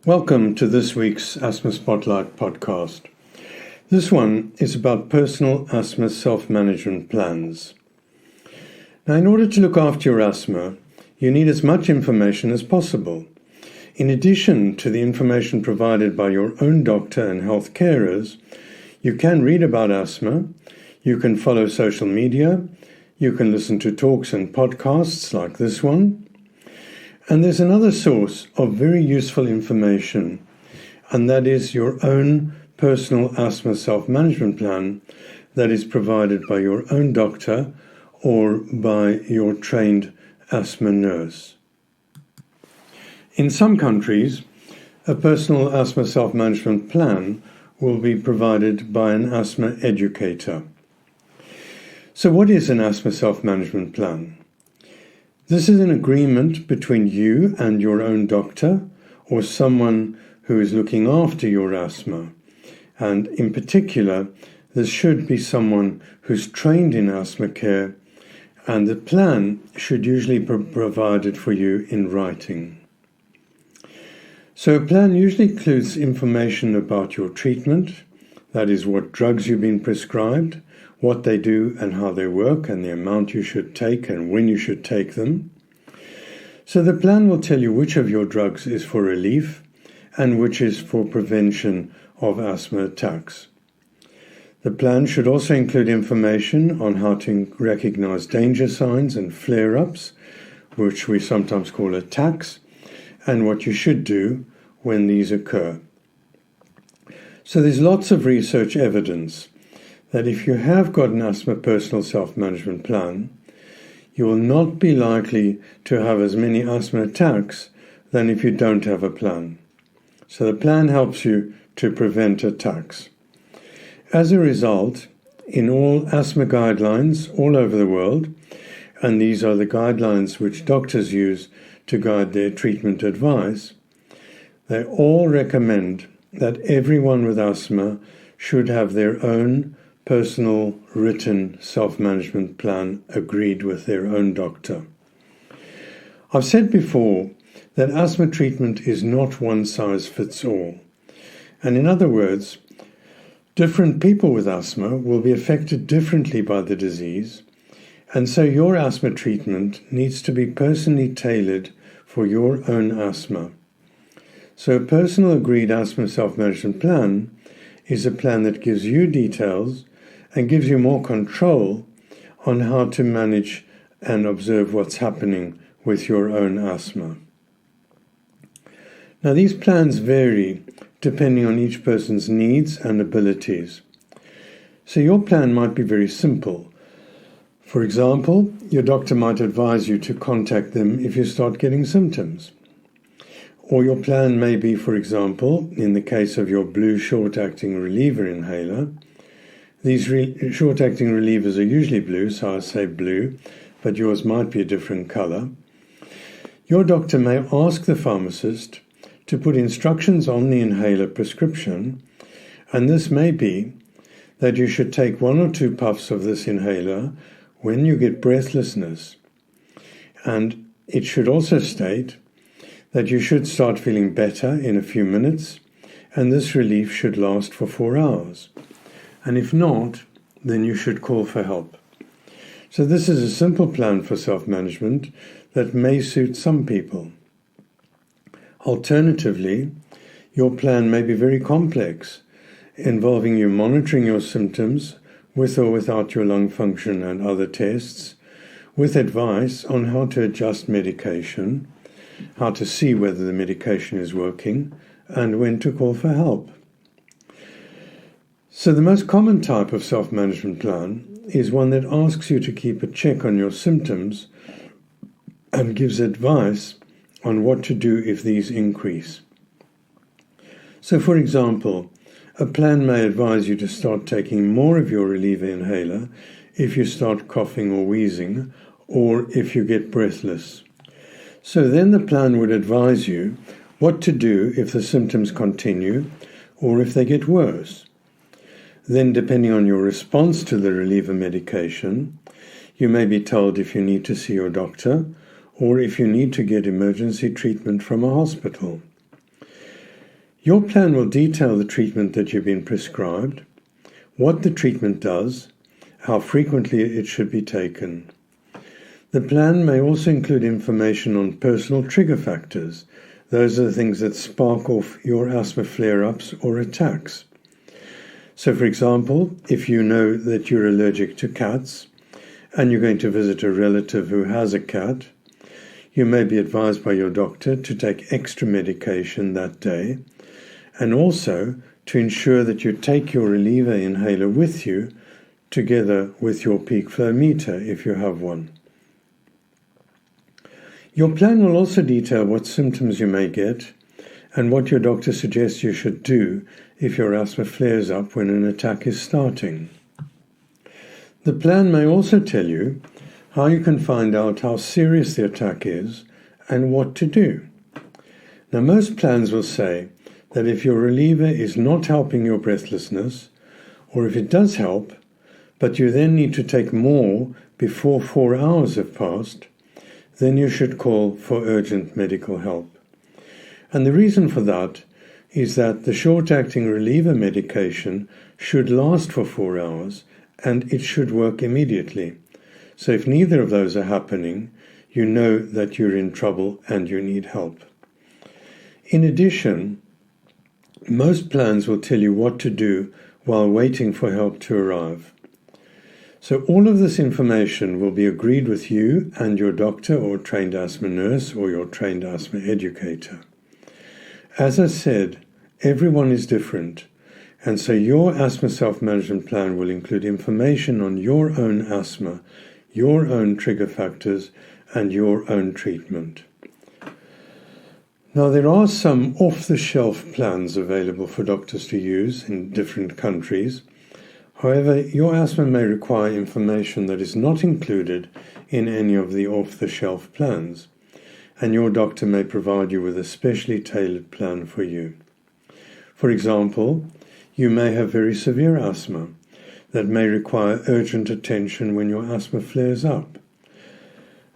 Welcome to this week's Asthma Spotlight podcast. This one is about personal asthma self-management plans. Now, in order to look after your asthma, you need as much information as possible. In addition to the information provided by your own doctor and health carers, you can read about asthma, you can follow social media, you can listen to talks and podcasts like this one. And there's another source of very useful information, and that is your own personal asthma self-management plan that is provided by your own doctor or by your trained asthma nurse. In some countries, a personal asthma self-management plan will be provided by an asthma educator. So what is an asthma self-management plan? This is an agreement between you and your own doctor or someone who is looking after your asthma. And in particular, this should be someone who's trained in asthma care, and the plan should usually be provided for you in writing. So a plan usually includes information about your treatment, that is what drugs you've been prescribed, what they do and how they work, and the amount you should take and when you should take them. So the plan will tell you which of your drugs is for relief and which is for prevention of asthma attacks. The plan should also include information on how to recognize danger signs and flare-ups, which we sometimes call attacks, and what you should do when these occur. So there's lots of research evidence that if you have got an asthma personal self-management plan, you will not be likely to have as many asthma attacks than if you don't have a plan. So the plan helps you to prevent attacks. As a result, in all asthma guidelines all over the world, and these are the guidelines which doctors use to guide their treatment advice, they all recommend that everyone with asthma should have their own personal written self-management plan agreed with their own doctor. I've said before that asthma treatment is not one size fits all. And in other words, different people with asthma will be affected differently by the disease, and so your asthma treatment needs to be personally tailored for your own asthma. So a personal agreed asthma self-management plan is a plan that gives you details and gives you more control on how to manage and observe what's happening with your own asthma. Now, these plans vary depending on each person's needs and abilities. So your plan might be very simple. For example, your doctor might advise you to contact them if you start getting symptoms. Or your plan may be, for example, in the case of your blue short-acting reliever inhaler. These short-acting relievers are usually blue, so I say blue, but yours might be a different color. Your doctor may ask the pharmacist to put instructions on the inhaler prescription, and this may be that you should take 1 or 2 puffs of this inhaler when you get breathlessness. And it should also state that you should start feeling better in a few minutes, and this relief should last for 4 hours. And if not, then you should call for help. So this is a simple plan for self-management that may suit some people. Alternatively, your plan may be very complex, involving you monitoring your symptoms with or without your lung function and other tests, with advice on how to adjust medication, how to see whether the medication is working, and when to call for help. So the most common type of self-management plan is one that asks you to keep a check on your symptoms and gives advice on what to do if these increase. So for example, a plan may advise you to start taking more of your reliever inhaler if you start coughing or wheezing, or if you get breathless. So then the plan would advise you what to do if the symptoms continue or if they get worse. Then, depending on your response to the reliever medication, you may be told if you need to see your doctor or if you need to get emergency treatment from a hospital. Your plan will detail the treatment that you've been prescribed, what the treatment does, how frequently it should be taken. The plan may also include information on personal trigger factors. Those are the things that spark off your asthma flare-ups or attacks. So, for example, if you know that you're allergic to cats and you're going to visit a relative who has a cat, you may be advised by your doctor to take extra medication that day, and also to ensure that you take your reliever inhaler with you together with your peak flow meter if you have one. Your plan will also detail what symptoms you may get and what your doctor suggests you should do if your asthma flares up when an attack is starting. The plan may also tell you how you can find out how serious the attack is and what to do. Now, most plans will say that if your reliever is not helping your breathlessness, or if it does help, but you then need to take more before 4 hours have passed, then you should call for urgent medical help. And the reason for that is that the short-acting reliever medication should last for 4 hours and it should work immediately. So if neither of those are happening, you know that you're in trouble and you need help. In addition, most plans will tell you what to do while waiting for help to arrive. So all of this information will be agreed with you and your doctor or trained asthma nurse or your trained asthma educator. As I said, everyone is different, and so your asthma self-management plan will include information on your own asthma, your own trigger factors, and your own treatment. Now, there are some off-the-shelf plans available for doctors to use in different countries. However, your asthma may require information that is not included in any of the off-the-shelf plans, and your doctor may provide you with a specially tailored plan for you. For example, you may have very severe asthma that may require urgent attention when your asthma flares up.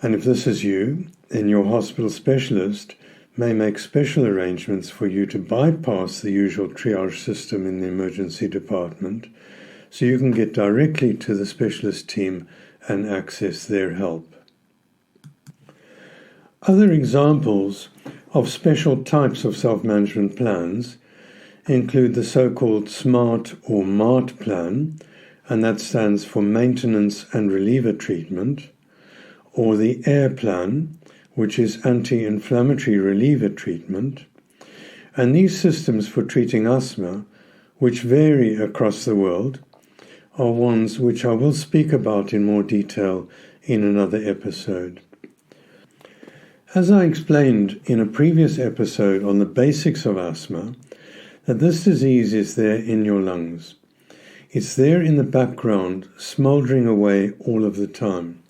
And if this is you, then your hospital specialist may make special arrangements for you to bypass the usual triage system in the emergency department, so you can get directly to the specialist team and access their help. Other examples of special types of self-management plans include the so-called SMART or MART plan, and that stands for Maintenance and Reliever Treatment, or the AIR plan, which is Anti-Inflammatory Reliever Treatment. And these systems for treating asthma, which vary across the world, are ones which I will speak about in more detail in another episode. As I explained in a previous episode on the basics of asthma, that this disease is there in your lungs. It's there in the background, smouldering away all of the time.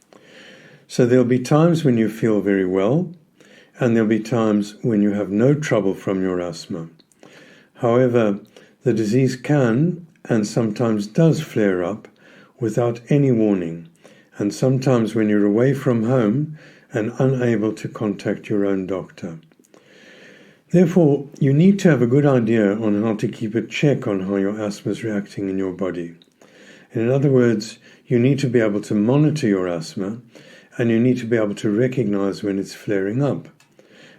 So there'll be times when you feel very well, and there'll be times when you have no trouble from your asthma. However, the disease can and sometimes does flare up without any warning, and sometimes when you're away from home and unable to contact your own doctor. Therefore, you need to have a good idea on how to keep a check on how your asthma is reacting in your body. In other words, you need to be able to monitor your asthma, and you need to be able to recognize when it's flaring up.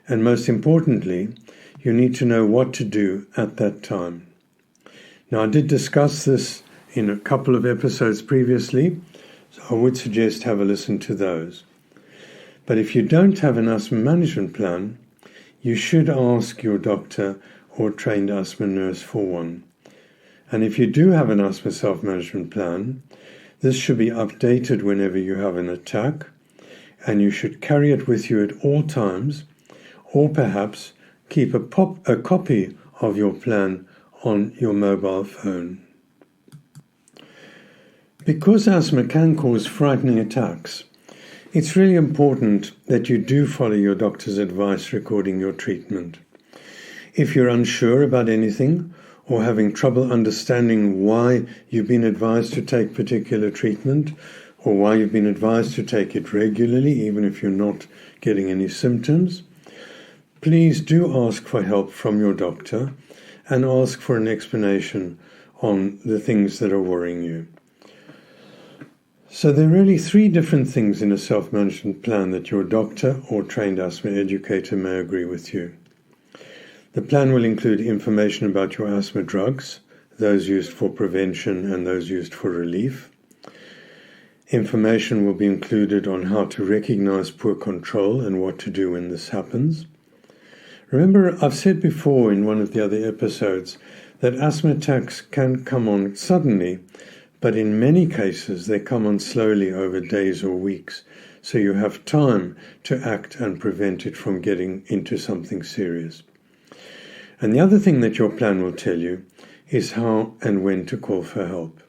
And most importantly, you need to know what to do at that time. Now, I did discuss this in a couple of episodes previously, so I would suggest have a listen to those. But if you don't have an asthma management plan, you should ask your doctor or trained asthma nurse for one. And if you do have an asthma self-management plan, this should be updated whenever you have an attack, and you should carry it with you at all times, or perhaps keep a copy of your plan on your mobile phone. Because asthma can cause frightening attacks, it's really important that you do follow your doctor's advice regarding your treatment. If you're unsure about anything or having trouble understanding why you've been advised to take particular treatment or why you've been advised to take it regularly, even if you're not getting any symptoms, please do ask for help from your doctor, and ask for an explanation on the things that are worrying you. So there are really three different things in a self-management plan that your doctor or trained asthma educator may agree with you. The plan will include information about your asthma drugs, those used for prevention and those used for relief. Information will be included on how to recognize poor control and what to do when this happens. Remember, I've said before in one of the other episodes that asthma attacks can come on suddenly, but in many cases they come on slowly over days or weeks, so you have time to act and prevent it from getting into something serious. And the other thing that your plan will tell you is how and when to call for help.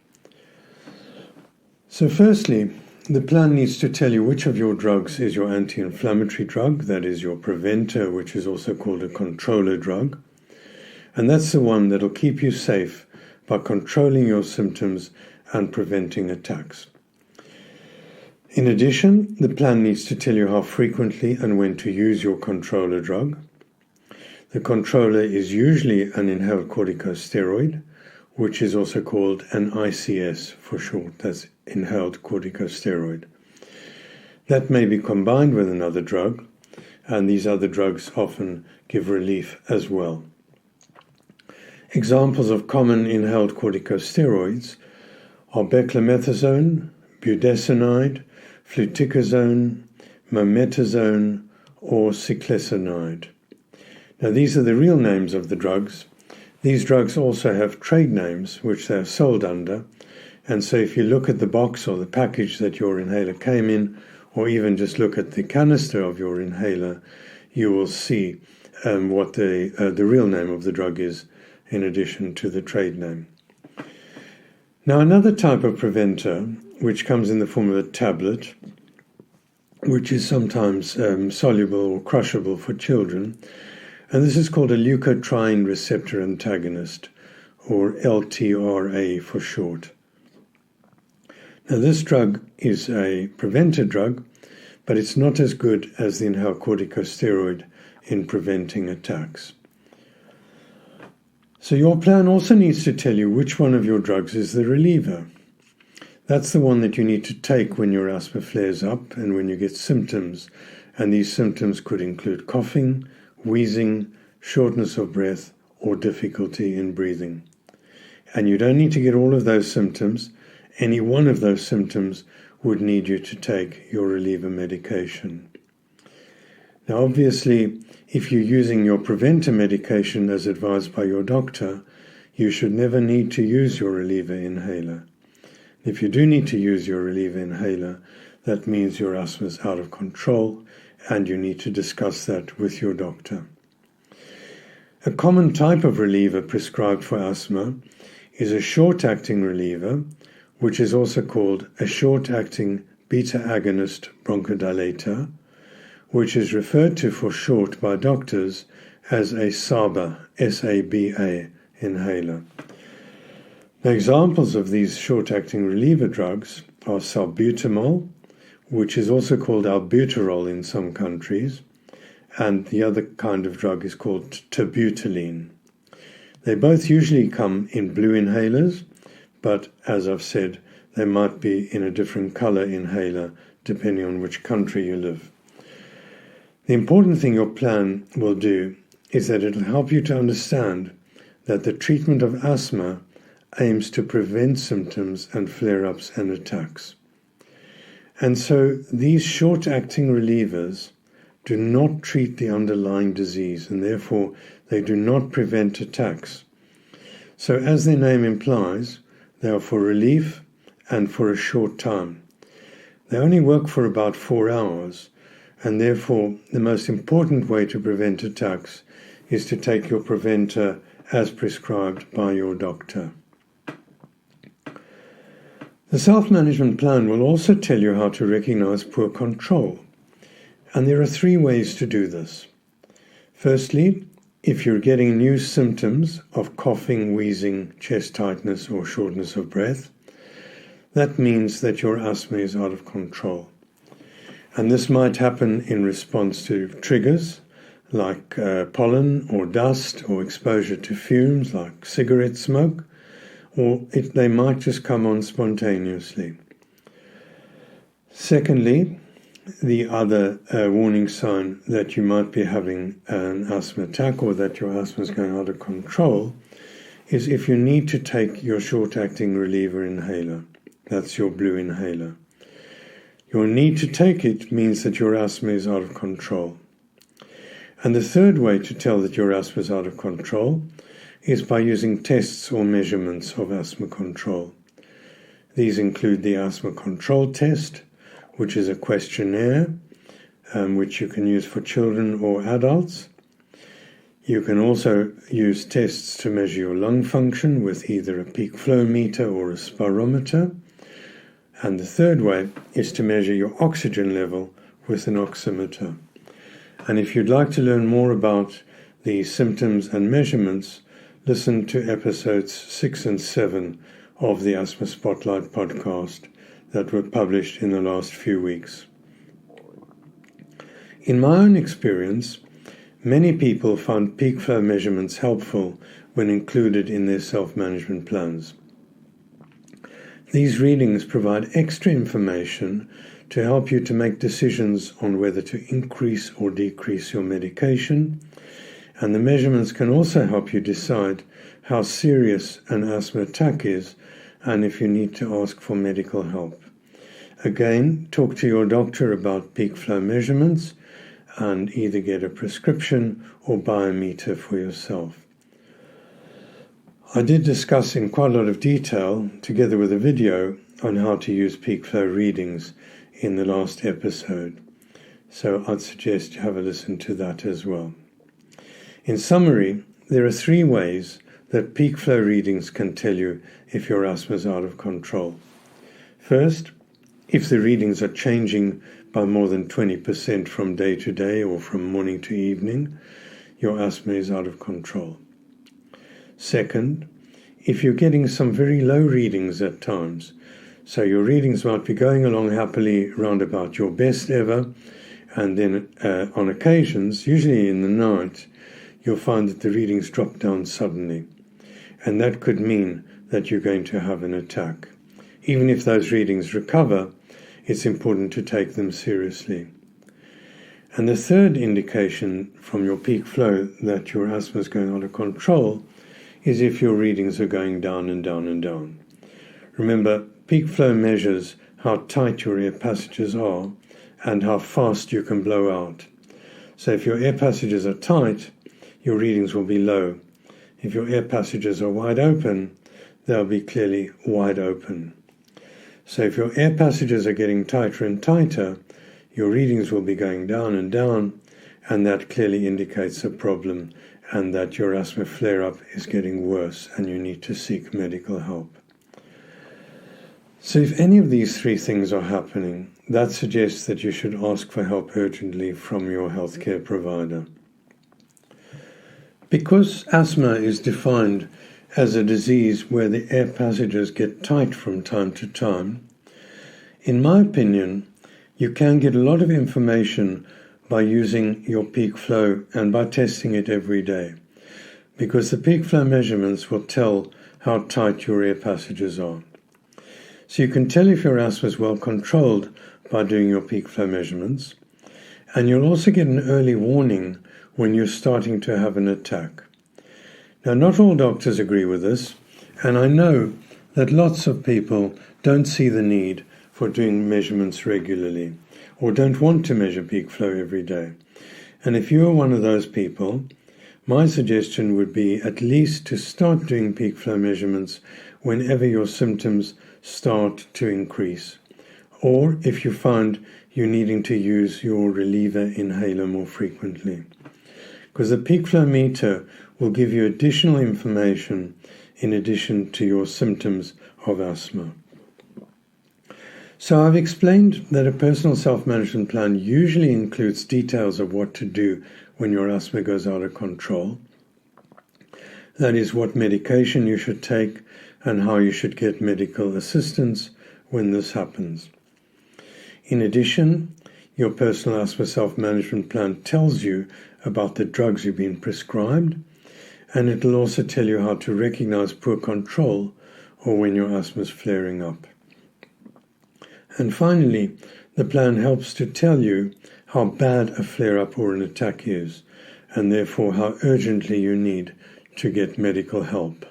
So firstly, the plan needs to tell you which of your drugs is your anti-inflammatory drug, that is your preventer, which is also called a controller drug. And that's the one that'll keep you safe by controlling your symptoms and preventing attacks. In addition, the plan needs to tell you how frequently and when to use your controller drug. The controller is usually an inhaled corticosteroid, which is also called an ICS for short, that's inhaled corticosteroid. That may be combined with another drug, and these other drugs often give relief as well. Examples of common inhaled corticosteroids are beclomethasone, budesonide, fluticasone, mometasone, or ciclesonide. Now, these are the real names of the drugs. These drugs also have trade names which they are sold under, and so if you look at the box or the package that your inhaler came in, or even just look at the canister of your inhaler, you will see what the real name of the drug is in addition to the trade name. Now, another type of preventer, which comes in the form of a tablet, which is sometimes soluble or crushable for children, and this is called a leukotriene receptor antagonist, or LTRA for short. Now, this drug is a preventer drug, but it's not as good as the inhaled corticosteroid in preventing attacks. So your plan also needs to tell you which one of your drugs is the reliever. That's the one that you need to take when your asthma flares up and when you get symptoms, and these symptoms could include coughing, wheezing, shortness of breath, or difficulty in breathing. And you don't need to get all of those symptoms. Any one of those symptoms would need you to take your reliever medication. Now, obviously, if you're using your preventer medication as advised by your doctor, you should never need to use your reliever inhaler. If you do need to use your reliever inhaler, that means your asthma is out of control, and you need to discuss that with your doctor. A common type of reliever prescribed for asthma is a short-acting reliever, which is also called a short-acting beta-agonist bronchodilator, which is referred to for short by doctors as a SABA, S-A-B-A inhaler. Now, examples of these short-acting reliever drugs are salbutamol, which is also called albuterol in some countries, and the other kind of drug is called terbutaline. They both usually come in blue inhalers, but as I've said, they might be in a different color inhaler depending on which country you live. The important thing your plan will do is that it'll help you to understand that the treatment of asthma aims to prevent symptoms and flare-ups and attacks. And so these short-acting relievers do not treat the underlying disease, and therefore they do not prevent attacks. So as their name implies, they are for relief and for a short time. They only work for about 4 hours, and therefore the most important way to prevent attacks is to take your preventer as prescribed by your doctor. The self-management plan will also tell you how to recognize poor control, and there are 3 ways to do this. Firstly, if you're getting new symptoms of coughing, wheezing, chest tightness, or shortness of breath, that means that your asthma is out of control. And this might happen in response to triggers, like pollen or dust or exposure to fumes like cigarette smoke, or they might just come on spontaneously. Secondly, the other warning sign that you might be having an asthma attack or that your asthma is going out of control is if you need to take your short-acting reliever inhaler. That's your blue inhaler. Your need to take it means that your asthma is out of control. And the third way to tell that your asthma is out of control is by using tests or measurements of asthma control. These include the asthma control test, which is a questionnaire which you can use for children or adults. You can also use tests to measure your lung function with either a peak flow meter or a spirometer. And the third way is to measure your oxygen level with an oximeter. And if you'd like to learn more about the symptoms and measurements, listen to episodes 6 and 7 of the Asthma Spotlight podcast that were published in the last few weeks. In my own experience, many people found peak flow measurements helpful when included in their self-management plans. These readings provide extra information to help you to make decisions on whether to increase or decrease your medication, and the measurements can also help you decide how serious an asthma attack is and if you need to ask for medical help. Again, talk to your doctor about peak flow measurements and either get a prescription or buy a meter for yourself. I did discuss in quite a lot of detail, together with a video, on how to use peak flow readings in the last episode, so I'd suggest you have a listen to that as well. In summary, there are 3 ways that peak flow readings can tell you if your asthma is out of control. First, if the readings are changing by more than 20% from day to day or from morning to evening, your asthma is out of control. Second, if you're getting some very low readings at times, so your readings might be going along happily round about your best ever, and then on occasions, usually in the night, you'll find that the readings drop down suddenly. And that could mean that you're going to have an attack. Even if those readings recover, it's important to take them seriously. And the third indication from your peak flow that your asthma is going out of control is if your readings are going down and down and down. Remember, peak flow measures how tight your air passages are and how fast you can blow out. So if your air passages are tight, your readings will be low. If your air passages are wide open, they'll be clearly wide open. So if your air passages are getting tighter and tighter, your readings will be going down and down, and that clearly indicates a problem and that your asthma flare-up is getting worse and you need to seek medical help. So if any of these 3 things are happening, that suggests that you should ask for help urgently from your healthcare provider. Because asthma is defined as a disease where the air passages get tight from time to time, in my opinion, you can get a lot of information by using your peak flow and by testing it every day, because the peak flow measurements will tell how tight your air passages are. So you can tell if your asthma is well controlled by doing your peak flow measurements, and you'll also get an early warning when you're starting to have an attack. Now, not all doctors agree with this, and I know that lots of people don't see the need for doing measurements regularly, or don't want to measure peak flow every day. And if you are one of those people, my suggestion would be at least to start doing peak flow measurements whenever your symptoms start to increase, or if you find you're needing to use your reliever inhaler more frequently. Because the peak flow meter will give you additional information in addition to your symptoms of asthma. So I've explained that a personal self-management plan usually includes details of what to do when your asthma goes out of control. That is, what medication you should take and how you should get medical assistance when this happens. In addition, your personal asthma self-management plan tells you about the drugs you've been prescribed, and it'll also tell you how to recognize poor control or when your asthma is flaring up. And finally, the plan helps to tell you how bad a flare-up or an attack is, and therefore how urgently you need to get medical help.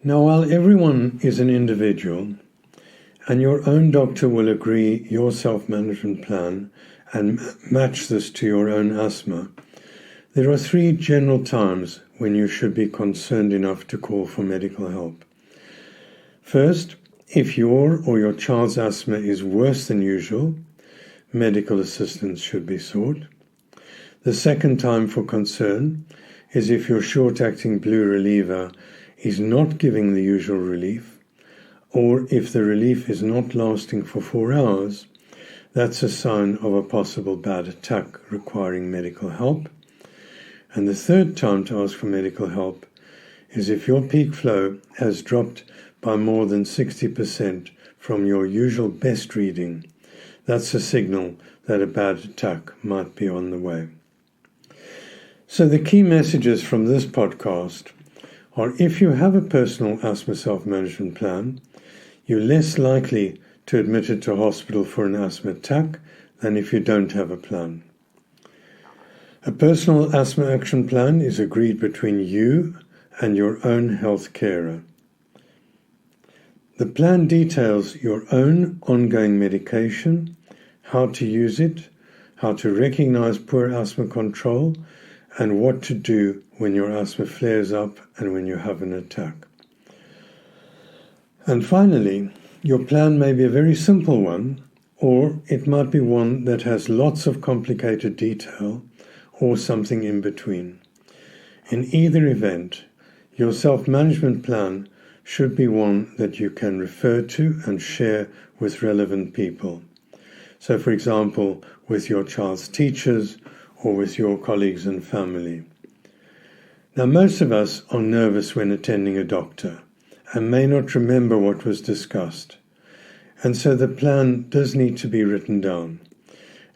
Now, while everyone is an individual, and your own doctor will agree your self-management plan and match this to your own asthma, there are 3 general times when you should be concerned enough to call for medical help. First, if your or your child's asthma is worse than usual, medical assistance should be sought. The second time for concern is if your short-acting blue reliever is not giving the usual relief, or if the relief is not lasting for 4 hours. That's a sign of a possible bad attack requiring medical help. And the third time to ask for medical help is if your peak flow has dropped by more than 60% from your usual best reading. That's a signal that a bad attack might be on the way. So the key messages from this podcast are: if you have a personal asthma self-management plan, you're less likely to admit it to hospital for an asthma attack than if you don't have a plan. A personal asthma action plan is agreed between you and your own health carer. The plan details your own ongoing medication, how to use it, how to recognize poor asthma control, and what to do when your asthma flares up and when you have an attack. And finally, your plan may be a very simple one, or it might be one that has lots of complicated detail, or something in between. In either event, your self-management plan should be one that you can refer to and share with relevant people. So, for example, with your child's teachers or with your colleagues and family. Now, most of us are nervous when attending a doctor and may not remember what was discussed. And so the plan does need to be written down.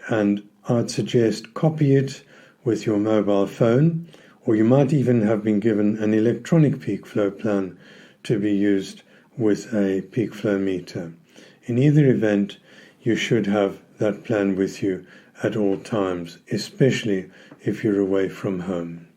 And I'd suggest copy it with your mobile phone, or you might even have been given an electronic peak flow plan to be used with a peak flow meter. In either event, you should have that plan with you at all times, especially if you're away from home.